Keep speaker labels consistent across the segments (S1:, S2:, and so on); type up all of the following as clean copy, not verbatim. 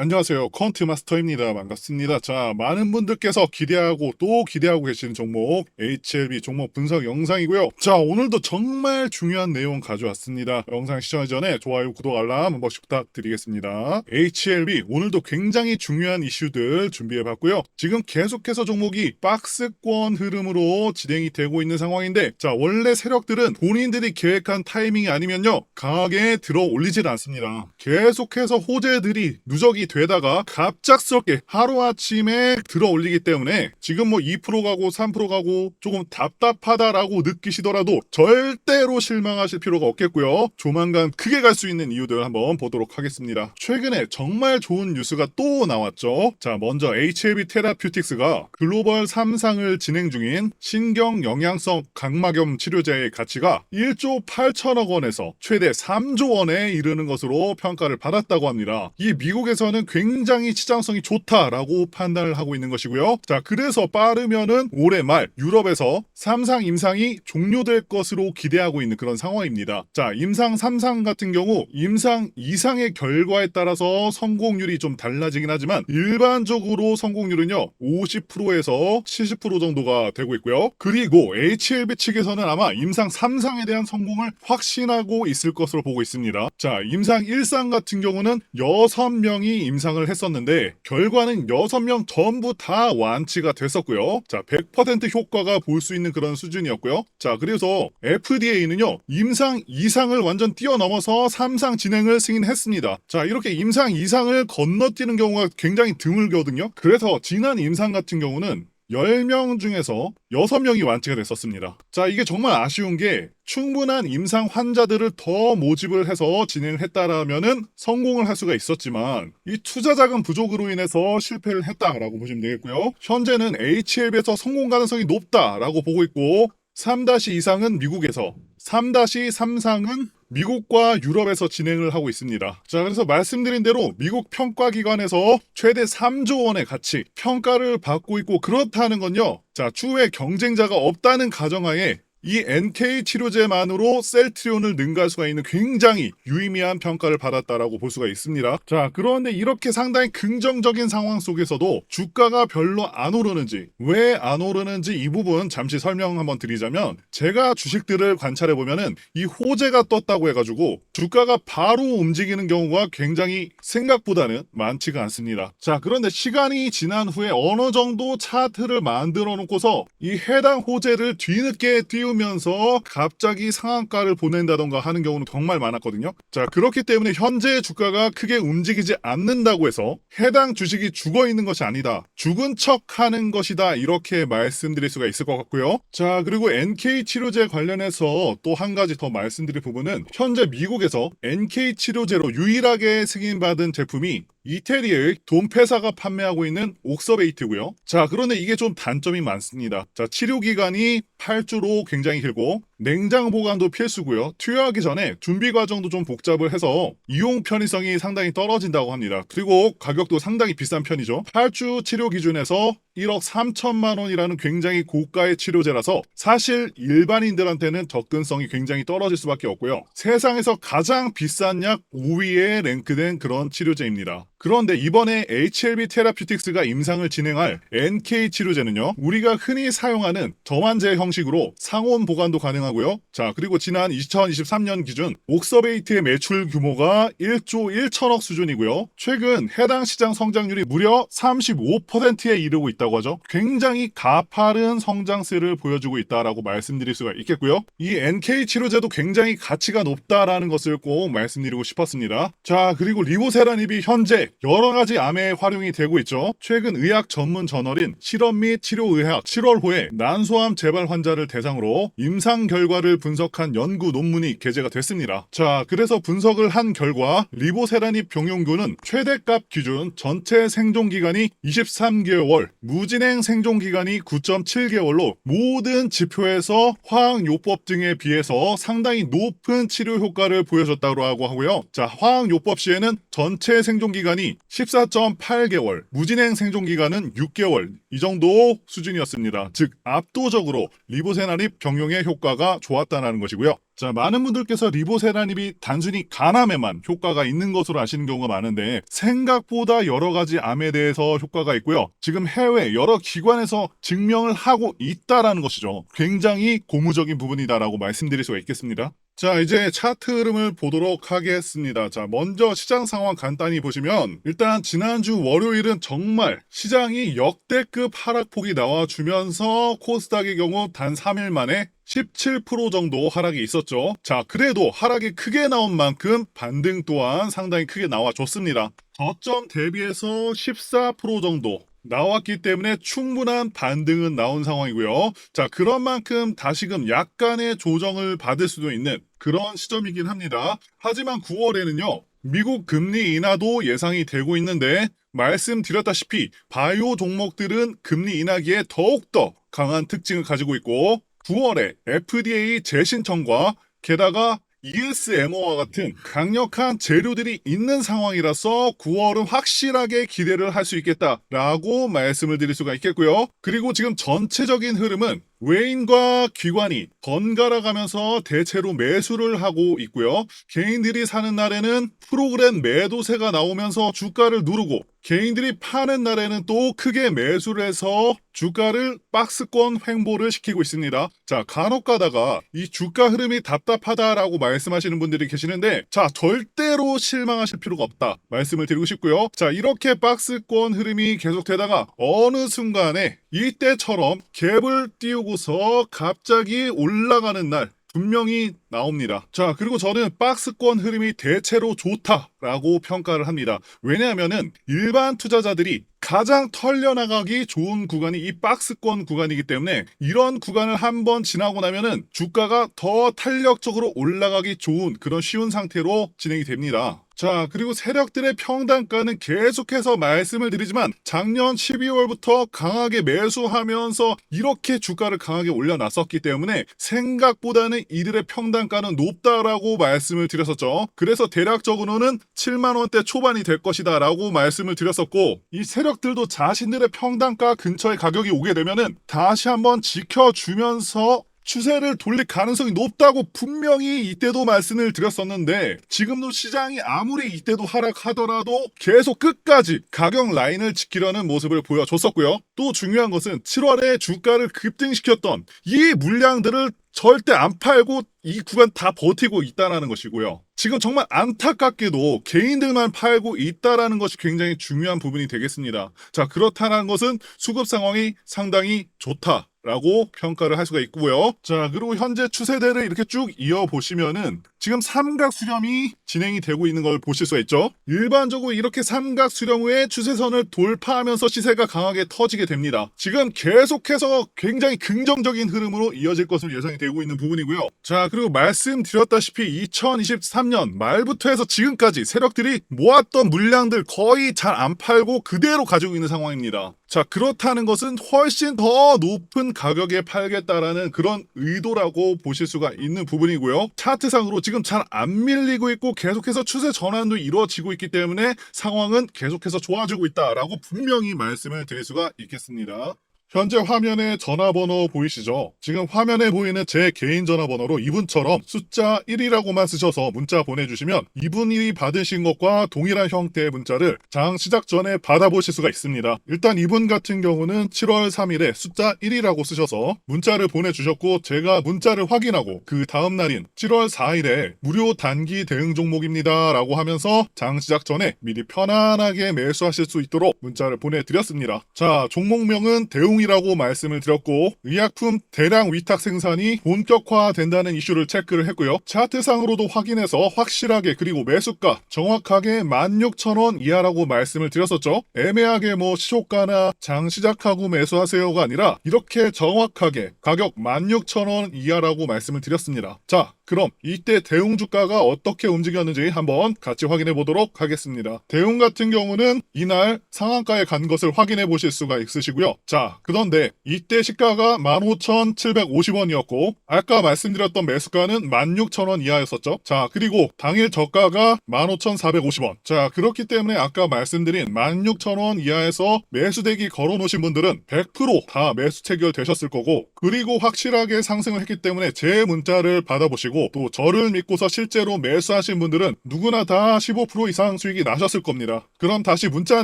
S1: 안녕하세요. 퀀트 마스터입니다. 반갑습니다. 자, 많은 분들께서 기대하고 또 기대하고 계시는 종목 HLB 종목 분석 영상이고요. 자, 오늘도 정말 중요한 내용 가져왔습니다. 영상 시청하기 전에 좋아요, 구독, 알람 한 번씩 부탁드리겠습니다. HLB 오늘도 굉장히 중요한 이슈들 준비해봤고요. 지금 계속해서 종목이 박스권 흐름으로 진행이 되고 있는 상황인데, 자, 원래 세력들은 본인들이 계획한 타이밍이 아니면요 강하게 들어 올리질 않습니다. 계속해서 호재들이 누적이 되다가 갑작스럽게 하루아침에 들어 올리기 때문에 지금 뭐 2% 가고 3% 가고 조금 답답하다라고 느끼시더라도 절대로 실망하실 필요가 없겠고요. 조만간 크게 갈 수 있는 이유들 한번 보도록 하겠습니다. 최근에 정말 좋은 뉴스가 또 나왔죠. 자, 먼저 HLB 테라퓨틱스가 글로벌 3상을 진행 중인 신경 영양성 각막염 치료제의 가치가 1조 8천억 원에서 최대 3조 원에 이르는 것으로 평가를 받았다고 합니다. 이 미국에서는 굉장히 시장성이 좋다라고 판단을 하고 있는 것이고요. 자, 그래서 빠르면은 올해 말 유럽에서 3상 임상이 종료될 것으로 기대하고 있는 그런 상황입니다. 자, 임상 3상 같은 경우 임상 2상의 결과에 따라서 성공률이 좀 달라지긴 하지만 일반적으로 성공률은요 50%에서 70% 정도가 되고 있고요. 그리고 HLB 측에서는 아마 임상 3상에 대한 성공을 확신하고 있을 것으로 보고 있습니다. 자, 임상 1상 같은 경우는 6명이 임상을 했었는데 결과는 6명 전부 다 완치가 됐었고요. 자, 100% 효과가 볼 수 있는 그런 수준이었고요. 자, 그래서 FDA는요 임상 2상을 완전 뛰어넘어서 3상 진행을 승인했습니다. 자, 이렇게 임상 2상을 건너뛰는 경우가 굉장히 드물거든요. 그래서 지난 임상 같은 경우는 10명 중에서 6명이 완치가 됐었습니다. 자, 이게 정말 아쉬운 게 충분한 임상 환자들을 더 모집을 해서 진행을 했다라면은 성공을 할 수가 있었지만 이 투자 자금 부족으로 인해서 실패를 했다라고 보시면 되겠고요. 현재는 HLB에서 성공 가능성이 높다라고 보고 있고 3-2상은 미국에서 3-3상은 미국과 유럽에서 진행을 하고 있습니다. 자, 그래서 말씀드린 대로 미국 평가기관에서 최대 3조 원의 가치 평가를 받고 있고 그렇다는 건요. 자, 추후에 경쟁자가 없다는 가정하에 이 NK 치료제만으로 셀트리온을 능가할 수가 있는 굉장히 유의미한 평가를 받았다라고 볼 수가 있습니다. 자, 그런데 이렇게 상당히 긍정적인 상황 속에서도 주가가 별로 안 오르는지, 왜 안 오르는지 이 부분 잠시 설명 한번 드리자면 제가 주식들을 관찰해 보면은 이 호재가 떴다고 해가지고 주가가 바로 움직이는 경우가 굉장히 생각보다는 많지가 않습니다. 자, 그런데 시간이 지난 후에 어느 정도 차트를 만들어 놓고서 이 해당 호재를 뒤늦게 띄우면서 갑자기 상한가를 보낸다던가 하는 경우는 정말 많았거든요. 자, 그렇기 때문에 현재 주가가 크게 움직이지 않는다고 해서 해당 주식이 죽어 있는 것이 아니다. 죽은 척 하는 것이다. 이렇게 말씀드릴 수가 있을 것 같고요. 자, 그리고 NK 치료제 관련해서 또 한 가지 더 말씀드릴 부분은 현재 미국에서 NK 치료제로 유일하게 승인받은 제품이 이태리의 돈페사가 판매하고 있는 옥서베이트고요. 자, 그런데 이게 좀 단점이 많습니다. 자, 치료 기간이 8주로 굉장히 길고 냉장 보관도 필수고요. 투여하기 전에 준비 과정도 좀 복잡을 해서 이용 편의성이 상당히 떨어진다고 합니다. 그리고 가격도 상당히 비싼 편이죠. 8주 치료 기준에서 1억 3천만 원이라는 굉장히 고가의 치료제라서 사실 일반인들한테는 접근성이 굉장히 떨어질 수밖에 없고요. 세상에서 가장 비싼 약 5위에 랭크된 그런 치료제입니다. 그런데 이번에 HLB 테라퓨틱스가 임상을 진행할 NK 치료제는요, 우리가 흔히 사용하는 저만제 형식으로 상온 보관도 가능하고요. 자, 그리고 지난 2023년 기준 옥서베이트의 매출 규모가 1조 1천억 수준이고요. 최근 해당 시장 성장률이 무려 35%에 이르고 있다고 하죠. 굉장히 가파른 성장세를 보여주고 있다라고 말씀드릴 수가 있겠고요. 이 NK 치료제도 굉장히 가치가 높다라는 것을 꼭 말씀드리고 싶었습니다. 자, 그리고 리보세라닙이 현재 여러 가지 암에 활용이 되고 있죠. 최근 의학 전문 저널인 실험 및 치료의학 7월호에 난소암 재발 환자를 대상으로 임상 결과를 분석한 연구 논문이 게재가 됐습니다. 자, 그래서 분석을 한 결과 리보세라닙 병용균은 최대값 기준 전체 생존기간이 23개월, 무진행 생존기간이 9.7개월로 모든 지표에서 화학요법 등에 비해서 상당히 높은 치료 효과를 보여줬다고 하고요. 자, 화학요법 시에는 전체 생존기간이 14.8개월, 무진행 생존기간은 6개월 이 정도 수준이었습니다. 즉 압도적으로 리보세라닙 병용의 효과가 효과가 좋았다는 것이고요. 자, 많은 분들께서 리보세라닙이 단순히 간암에만 효과가 있는 것으로 아시는 경우가 많은데 생각보다 여러 가지 암에 대해서 효과가 있고요. 지금 해외 여러 기관에서 증명을 하고 있다라는 것이죠. 굉장히 고무적인 부분이다라고 말씀드릴 수가 있겠습니다. 자, 이제 차트 흐름을 보도록 하겠습니다. 자, 먼저 시장 상황 간단히 보시면 일단 지난주 월요일은 정말 시장이 역대급 하락폭이 나와주면서 코스닥의 경우 단 3일 만에 17% 정도 하락이 있었죠. 자, 그래도 하락이 크게 나온 만큼 반등 또한 상당히 크게 나와줬습니다. 저점 대비해서 14% 정도 나왔기 때문에 충분한 반등은 나온 상황이고요. 자, 그런 만큼 다시금 약간의 조정을 받을 수도 있는 그런 시점이긴 합니다. 하지만 9월에는요. 미국 금리 인하도 예상이 되고 있는데 말씀드렸다시피 바이오 종목들은 금리 인하기에 더욱더 강한 특징을 가지고 있고 9월에 FDA 재신청과 게다가 ESMO와 같은 강력한 재료들이 있는 상황이라서 9월은 확실하게 기대를 할 수 있겠다라고 말씀을 드릴 수가 있겠고요. 그리고 지금 전체적인 흐름은 외인과 기관이 번갈아 가면서 대체로 매수를 하고 있고요. 개인들이 사는 날에는 프로그램 매도세가 나오면서 주가를 누르고 개인들이 파는 날에는 또 크게 매수를 해서 주가를 박스권 횡보를 시키고 있습니다. 자, 간혹 가다가 이 주가 흐름이 답답하다라고 말씀하시는 분들이 계시는데 자, 절대로 실망하실 필요가 없다 말씀을 드리고 싶고요. 자, 이렇게 박스권 흐름이 계속되다가 어느 순간에 이때처럼 갭을 띄우고서 갑자기 올라가는 날 분명히 나옵니다. 자, 그리고 저는 박스권 흐름이 대체로 좋다라고 평가를 합니다. 왜냐하면은 일반 투자자들이 가장 털려나가기 좋은 구간이 이 박스권 구간이기 때문에 이런 구간을 한번 지나고 나면은 주가가 더 탄력적으로 올라가기 좋은 그런 쉬운 상태로 진행이 됩니다. 자, 그리고 세력들의 평단가는 계속해서 말씀을 드리지만 작년 12월부터 강하게 매수하면서 이렇게 주가를 강하게 올려놨었기 때문에 생각보다는 이들의 평단가는 높다라고 말씀을 드렸었죠. 그래서 대략적으로는 7만 원대 초반이 될 것이다 라고 말씀을 드렸었고 이 세력들도 자신들의 평단가 근처의 가격이 오게 되면은 다시 한번 지켜주면서 추세를 돌릴 가능성이 높다고 분명히 이때도 말씀을 드렸었는데 지금도 시장이 아무리 이때도 하락하더라도 계속 끝까지 가격 라인을 지키려는 모습을 보여줬었고요. 또 중요한 것은 7월에 주가를 급등시켰던 이 물량들을 절대 안 팔고 이 구간 다 버티고 있다는 것이고요. 지금 정말 안타깝게도 개인들만 팔고 있다는 것이 굉장히 중요한 부분이 되겠습니다. 자, 그렇다는 것은 수급 상황이 상당히 좋다라고 평가를 할 수가 있고요. 자, 그리고 현재 추세대를 이렇게 쭉 이어보시면은 지금 삼각 수렴이 진행이 되고 있는 걸 보실 수가 있죠. 일반적으로 이렇게 삼각 수렴 후에 추세선을 돌파하면서 시세가 강하게 터지게 됩니다. 지금 계속해서 굉장히 긍정적인 흐름으로 이어질 것으로 예상이 되고 있는 부분이고요. 자, 그리고 말씀드렸다시피 2023년 말부터 해서 지금까지 세력들이 모았던 물량들 거의 잘 안 팔고 그대로 가지고 있는 상황입니다. 자, 그렇다는 것은 훨씬 더 높은 가격에 팔겠다라는 그런 의도라고 보실 수가 있는 부분이고요. 차트상으로 지금 잘 안 밀리고 있고 계속해서 추세 전환도 이루어지고 있기 때문에 상황은 계속해서 좋아지고 있다라고 분명히 말씀을 드릴 수가 있겠습니다. 현재 화면에 전화번호 보이시죠? 지금 화면에 보이는 제 개인 전화번호로 이분처럼 숫자 1이라고만 쓰셔서 문자 보내주시면 이분이 받으신 것과 동일한 형태의 문자를 장 시작 전에 받아보실 수가 있습니다. 일단 이분 같은 경우는 7월 3일에 숫자 1이라고 쓰셔서 문자를 보내주셨고 제가 문자를 확인하고 그 다음 날인 7월 4일에 무료 단기 대응 종목입니다 라고 하면서 장 시작 전에 미리 편안하게 매수하실 수 있도록 문자를 보내드렸습니다. 자, 종목명은 대웅 이라고 말씀을 드렸고 의약품 대량 위탁 생산이 본격화된다는 이슈를 체크를 했고요. 차트상으로도 확인해서 확실하게 그리고 매수가 정확하게 16,000원 이하라고 말씀을 드렸었죠. 애매하게 시초가나 장 시작하고 매수하세요가 아니라 이렇게 정확하게 가격 16,000원 이하라고 말씀을 드렸습니다. 자, 그럼 이때 대웅 주가가 어떻게 움직였는지 한번 같이 확인해 보도록 하겠습니다. 대웅 같은 경우는 이날 상한가에 간 것을 확인해 보실 수가 있으시고요. 자, 그런데 이때 시가가 15,750원이었고 아까 말씀드렸던 매수가는 16,000원 이하였었죠. 자, 그리고 당일 저가가 15,450원. 자, 그렇기 때문에 아까 말씀드린 16,000원 이하에서 매수 대기 걸어 놓으신 분들은 100% 다 매수 체결 되셨을 거고 그리고 확실하게 상승을 했기 때문에 제 문자를 받아보시고 또 저를 믿고서 실제로 매수하신 분들은 누구나 다 15% 이상 수익이 나셨을 겁니다. 그럼 다시 문자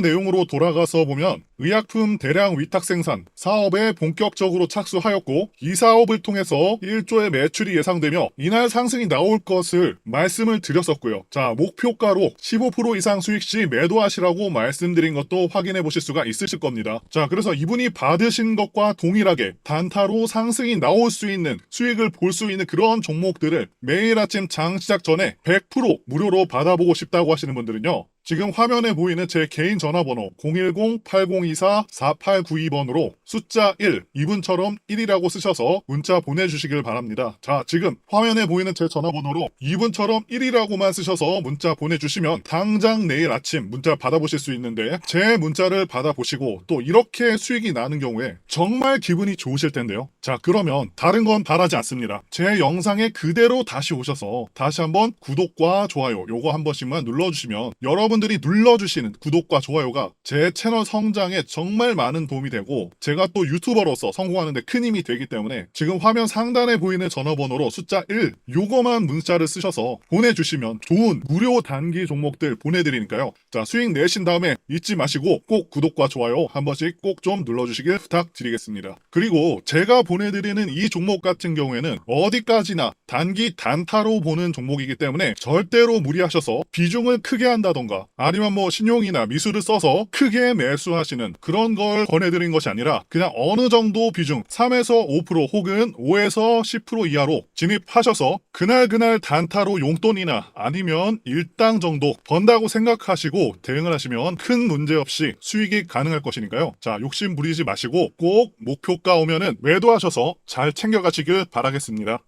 S1: 내용으로 돌아가서 보면 의약품 대량 위탁 생산 사업에 본격적으로 착수하였고 이 사업을 통해서 1조의 매출이 예상되며 이날 상승이 나올 것을 말씀을 드렸었고요. 자, 목표가로 15% 이상 수익 시 매도하시라고 말씀드린 것도 확인해 보실 수가 있으실 겁니다. 자, 그래서 이분이 받으신 것과 동일하게 단타로 상승이 나올 수 있는 수익을 볼 수 있는 그런 종목들을 매일 아침 장 시작 전에 100% 무료로 받아보고 싶다고 하시는 분들은요. 지금 화면에 보이는 제 개인 전화번호 010-8024-4892번으로 숫자 1, 이분처럼 1이라고 쓰셔서 문자 보내주시길 바랍니다. 자, 지금 화면에 보이는 제 전화번호로 이분처럼 1이라고만 쓰셔서 문자 보내주시면 당장 내일 아침 문자 받아보실 수 있는데 제 문자를 받아보시고 또 이렇게 수익이 나는 경우에 정말 기분이 좋으실 텐데요. 자, 그러면 다른 건 바라지 않습니다. 제 영상에 그대로 다시 오셔서 다시 한번 구독과 좋아요 요거 한 번씩만 눌러주시면 여러분들이 눌러주시는 구독과 좋아요가 제 채널 성장에 정말 많은 도움이 되고 제가 또 유튜버로서 성공하는데 큰 힘이 되기 때문에 지금 화면 상단에 보이는 전화번호로 숫자 1 요거만 문자를 쓰셔서 보내주시면 좋은 무료 단기 종목들 보내드리니까요. 자, 수익 내신 다음에 잊지 마시고 꼭 구독과 좋아요 한 번씩 꼭 좀 눌러주시길 부탁드리겠습니다. 그리고 제가 보내드리는 이 종목 같은 경우에는 어디까지나 단기 단타로 보는 종목이기 때문에 절대로 무리하셔서 비중을 크게 한다던가 아니면 뭐 신용이나 미수를 써서 크게 매수하시는 그런 걸 권해드린 것이 아니라 그냥 어느 정도 비중 3에서 5% 혹은 5에서 10% 이하로 진입하셔서 그날 단타로 용돈이나 아니면 일당 정도 번다고 생각하시고 대응을 하시면 큰 문제 없이 수익이 가능할 것이니까요. 자, 욕심 부리지 마시고 꼭 목표가 오면은 매도하셔서 잘 챙겨가시길 바라겠습니다.